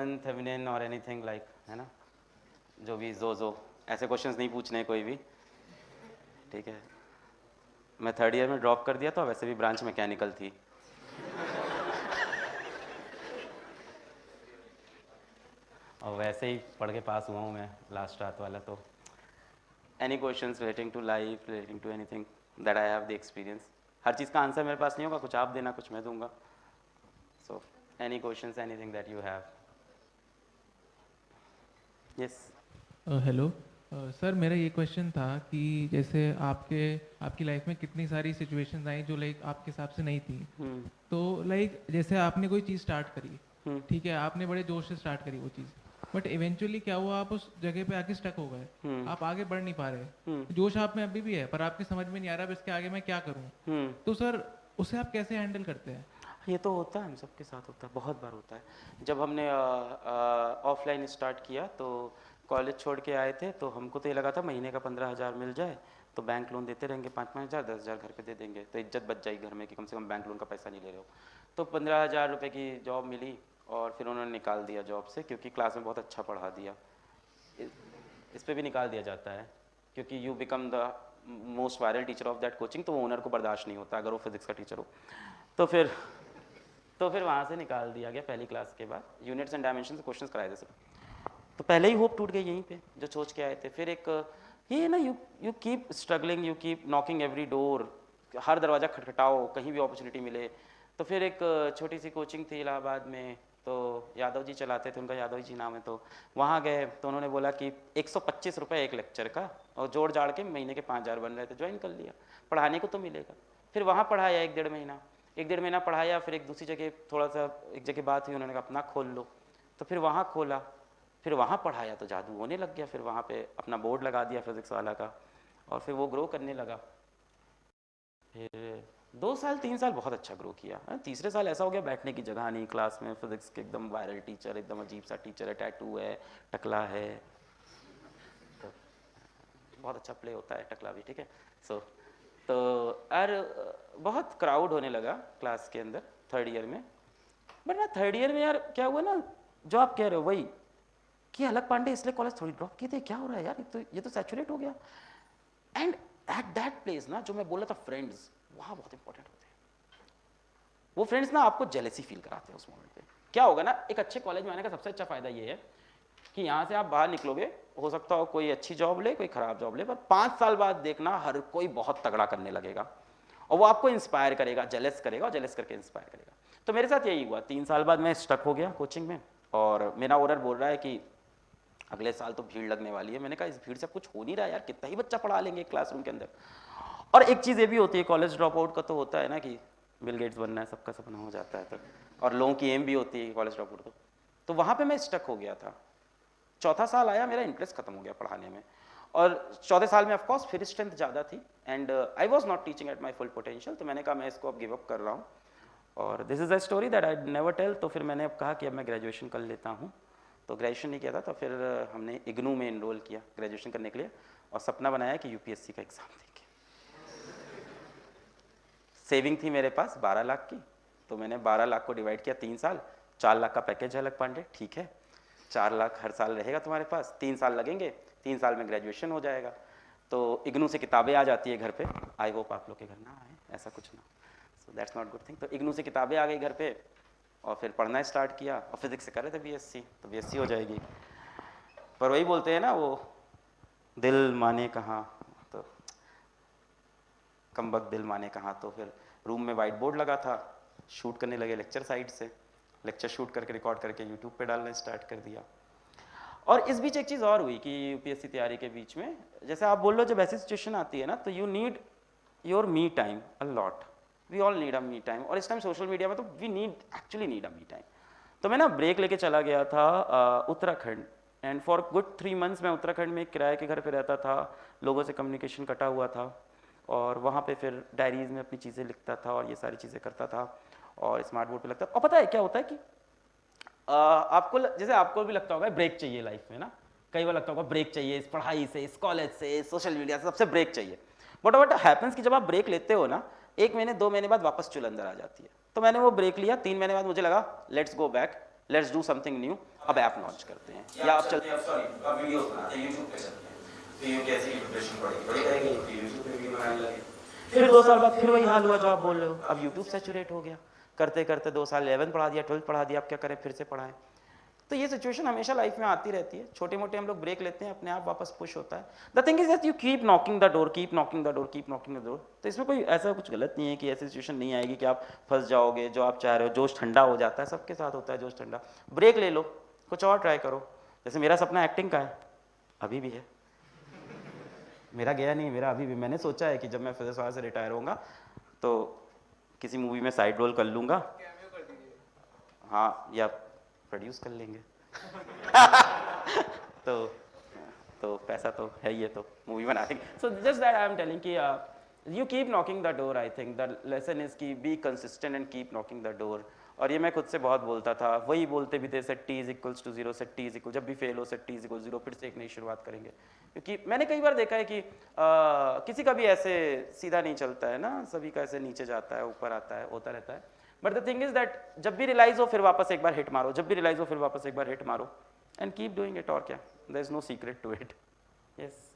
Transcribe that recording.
Masculine feminine और anything like, है ना, जो भी जो ऐसे क्वेश्चंस नहीं पूछने कोई भी, ठीक है। मैं थर्ड ईयर में ड्रॉप कर दिया था, वैसे भी ब्रांच मैकेनिकल थी। और वैसे ही पढ़ के पास हुआ हूँ मैं लास्ट रात वाला। तो any questions relating to life, relating to anything that I have the experience. हर चीज़ का आंसर मेरे पास नहीं होगा, कुछ आप देना, कुछ मैं दूंगा। So any questions, anything that you have. Yes. Hello sir, मेरा ये क्वेश्चन था कि जैसे आपकी लाइफ में कितनी सारी सिचुएशंस आई जो लाइक आपके हिसाब से नहीं थी। तो लाइक जैसे आपने कोई चीज़ स्टार्ट करी, ठीक है, आपने बड़े जोश से स्टार्ट करी वो चीज़, बट इवेंचुअली क्या हुआ, आप उस जगह पे आके स्टक हो गए, आप आगे बढ़ नहीं पा रहे। जोश आप में अभी भी है पर आपकी समझ में नहीं आ रहा अब इसके आगे मैं क्या करूँ। तो सर उसे आप कैसे हैंडल करते हैं? ये तो होता है, हम सबके साथ होता है, बहुत बार होता है। जब हमने ऑफलाइन स्टार्ट किया तो कॉलेज छोड़ के आए थे, तो हमको तो ये लगा था महीने का 15,000 मिल जाए तो बैंक लोन देते रहेंगे, 5-5 हज़ार, 10,000 घर पे दे देंगे तो इज्जत बच जाएगी घर में कि कम से कम बैंक लोन का पैसा नहीं ले रहे हो। तो 15,000 रुपये की जॉब मिली और फिर उन्होंने निकाल दिया जॉब से, क्योंकि क्लास में बहुत अच्छा पढ़ा दिया। इस पर भी निकाल दिया जाता है, क्योंकि you become the most viral teacher of that coaching, तो वो ओनर को बर्दाश्त नहीं होता अगर वो फिजिक्स का टीचर हो। तो फिर वहाँ से निकाल दिया गया पहली क्लास के बाद। यूनिट्स एंड डायमेंशन से क्वेश्चंस कराए थे सब। तो पहले ही होप टूट गई यहीं पे जो सोच के आए थे। फिर एक ये ना, you keep struggling, you keep knocking every door, हर दरवाज़ा खटखटाओ कहीं भी अपॉर्चुनिटी मिले। तो फिर एक छोटी सी कोचिंग थी इलाहाबाद में, तो यादव जी चलाते थे, उनका यादव जी नाम है। तो वहाँ गए तो उन्होंने बोला कि 125 रुपये एक लेक्चर का, और जोड़ जाड़ के महीने के 5,000 बन रहे थे। ज्वाइन कर लिया, पढ़ाने को तो मिलेगा। फिर वहाँ पढ़ाया 1-1.5 महीना पढ़ाया। फिर एक दूसरी जगह थोड़ा सा एक जगह बात हुई, उन्होंने कहा अपना खोल लो, तो फिर वहाँ खोला। फिर वहाँ पढ़ाया तो जादू होने लग गया। फिर वहाँ पे अपना बोर्ड लगा दिया फिज़िक्स वाला का, और फिर वो ग्रो करने लगा। फिर 2 साल 3 साल बहुत अच्छा ग्रो किया। तीसरे साल ऐसा हो गया बैठने की जगह नहीं क्लास में, फिजिक्स के एकदम वायरल टीचर, एकदम अजीब सा टीचर है, टैटू है, टकला है, तो बहुत अच्छा प्ले होता है टकला भी, ठीक है। तो और बहुत क्राउड होने लगा क्लास के अंदर थर्ड ईयर में। बट ना थर्ड ईयर में यार क्या हुआ ना, जो आप कह रहे हो वही, कि अलग पांडे इसलिए कॉलेज थोड़ी ड्रॉप किए थे, क्या हो रहा है यार, ये तो सैचुरेट हो गया। एंड एट दैट प्लेस ना, जो मैं बोला था फ्रेंड्स, वहाँ बहुत इंपॉर्टेंट होते हैं। वो फ्रेंड्स ना आपको जेलेसी फील कराते हैं उस मोमेंट पे। क्या होगा ना, एक अच्छे कॉलेज में आने का सबसे अच्छा फायदा ये है कि यहाँ से आप बाहर निकलोगे, हो सकता हो कोई अच्छी जॉब ले, कोई खराब जॉब ले, पर 5 साल बाद देखना हर कोई बहुत तगड़ा करने लगेगा, और वो आपको इंस्पायर करेगा, जेलस करेगा, और जेलस करके इंस्पायर करेगा। तो मेरे साथ यही हुआ। 3 साल बाद मैं स्टक हो गया कोचिंग में, और मेरा ओनर बोल रहा है कि अगले साल तो भीड़ लगने वाली है। मैंने कहा इस भीड़ से कुछ हो नहीं रहा है यार, कितना ही बच्चा पढ़ा लेंगे क्लासरूम के अंदर। और एक चीज़ ये भी होती है कॉलेज ड्रॉप आउट का, तो होता है ना कि बिल गेट्स बनना है, सबका सपना हो जाता है, तो और लोगों की एम भी होती है कॉलेज ड्रॉप आउट तो वहाँ पे मैं स्टक हो गया था। चौथा साल आया, मेरा इंटरेस्ट खत्म हो गया पढ़ाने में, और चौथे साल में ऑफकोर्स फिर स्ट्रेंथ ज़्यादा थी, and I was not teaching at my full potential. तो मैंने कहा मैं इसको अब गिव अप कर रहा हूँ, और this is a story that I never tell. तो फिर मैंने अब कहा कि अब मैं ग्रेजुएशन कर लेता हूँ। तो ग्रेजुएशन नहीं किया था, तो फिर हमने इग्नू में इनरोल किया ग्रेजुएशन करने के लिए, और सपना बनाया कि यूपीएससी का एग्ज़ाम देंगे। सेविंग थी मेरे पास 12 लाख की, तो मैंने 12 लाख को डिवाइड किया 3 साल। 4 लाख का पैकेज है अलग पांडे, ठीक है, 4 लाख हर साल रहेगा तुम्हारे पास, 3 साल लगेंगे, 3 साल में ग्रेजुएशन हो जाएगा। तो इग्नू से किताबें आ जाती है घर पे। आई होप आप लोग के घर ना आए ऐसा कुछ ना, so that's not good thing. तो इग्नू से किताबें आ गई घर पे, और फिर पढ़ना स्टार्ट किया, और फिजिक्स से कर रहे थे बीएससी, तो बीएससी हो जाएगी। पर वही बोलते हैं ना वो, दिल माने कहाँ, तो कमबख्त दिल माने कहाँ। तो फिर रूम में वाइट बोर्ड लगा था, शूट करने लगे लेक्चर साइड से, लेक्चर शूट करके रिकॉर्ड करके यूट्यूब पे डालना स्टार्ट कर दिया। और इस बीच एक चीज़ और हुई कि यूपीएससी तैयारी के बीच में, जैसे आप बोल लो जब ऐसी सिचुएशन आती है ना, तो you need your me time a lot, we all need a me time. और इस टाइम सोशल मीडिया में तो we need actually need a me time. तो मैं ना ब्रेक लेके चला गया था Uttarakhand, and for good 3 months मैं उत्तराखंड में किराए के घर पे रहता था, लोगों से कम्युनिकेशन कटा हुआ था, और वहाँ पे फिर डायरीज़ में अपनी चीज़ें लिखता था और ये सारी चीज़ें करता था, और स्मार्ट बोर्ड पे लगता था। और पता है क्या होता है कि आपको जैसे आपको भी लगता होगा ब्रेक चाहिए लाइफ में ना, कई बार लगता होगा ब्रेक चाहिए इस पढ़ाई से, इस कॉलेज से, सोशल मीडिया से, सबसे ब्रेक चाहिए। बट व्हाट हैपेंस कि जब आप ब्रेक लेते हो ना, 1 महीने 2 महीने बाद वापस चुल अंदर आ जाती है। तो मैंने वो ब्रेक लिया, 3 महीने बाद मुझे लगा let's go back, let's do something new, अब ऐप लॉन्च करते हैं या अब चलते हैं, सॉरी अब वीडियोस बनाते हैं, यूट्यूब पे चलते हैं, तो ये कैसी प्रिपरेशन पड़ेगी, बड़ी करेंगे फिर यूट्यूब पे वीडियो बनाने लगे, फिर 2 साल बाद फिर वही हाल हुआ जो आप बोल रहे हो, अब यूट्यूब सैचुरेट हो गया, करते करते 2 साल 11 पढ़ा दिया, 12 पढ़ा दिया, अब क्या करें, फिर से पढ़ाएं। तो ये सिचुएशन हमेशा लाइफ में आती रहती है, छोटे मोटे हम लोग ब्रेक लेते हैं, अपने आप वापस पुश होता है। The thing is that you keep knocking the door, keep knocking the door, keep knocking the door. तो इसमें कोई ऐसा कुछ गलत नहीं है कि ऐसी सिचुएशन नहीं आएगी कि आप फंस जाओगे, जो आप चाह रहे हो, जोश ठंडा हो जाता है, सबके साथ होता है जोश ठंडा, ब्रेक ले लो, कुछ और ट्राई करो। जैसे मेरा सपना एक्टिंग का है, अभी भी है, मेरा गया नहीं, मेरा अभी भी, मैंने सोचा है कि जब मैं फिजिक्स वाले से रिटायर होऊंगा तो किसी मूवी में साइड रोल कर लूँगा, हाँ, या प्रोड्यूस कर लेंगे तो पैसा तो है ही है, तो मूवी बना देंगे। So just that I am telling कि you keep knocking the door, I think the lesson is key be consistent and keep knocking the door. और ये मैं खुद से बहुत बोलता था, वही बोलते भी थे, set T is equals to 0, set T is equal, जब भी फेल हो सेट टी इज इक्वल 0, फिर से एक नई शुरुआत करेंगे। क्योंकि मैंने कई बार देखा है कि किसी का भी ऐसे सीधा नहीं चलता है ना, सभी का ऐसे नीचे जाता है, ऊपर आता है, होता रहता है। But the thing is that जब भी रियलाइज हो फिर वापस एक बार हिट मारो, जब भी रियलाइज हो फिर वापस एक बार हिट मारो, एंड कीप डूइंग इट। और क्या, there is no secret to it. Yes.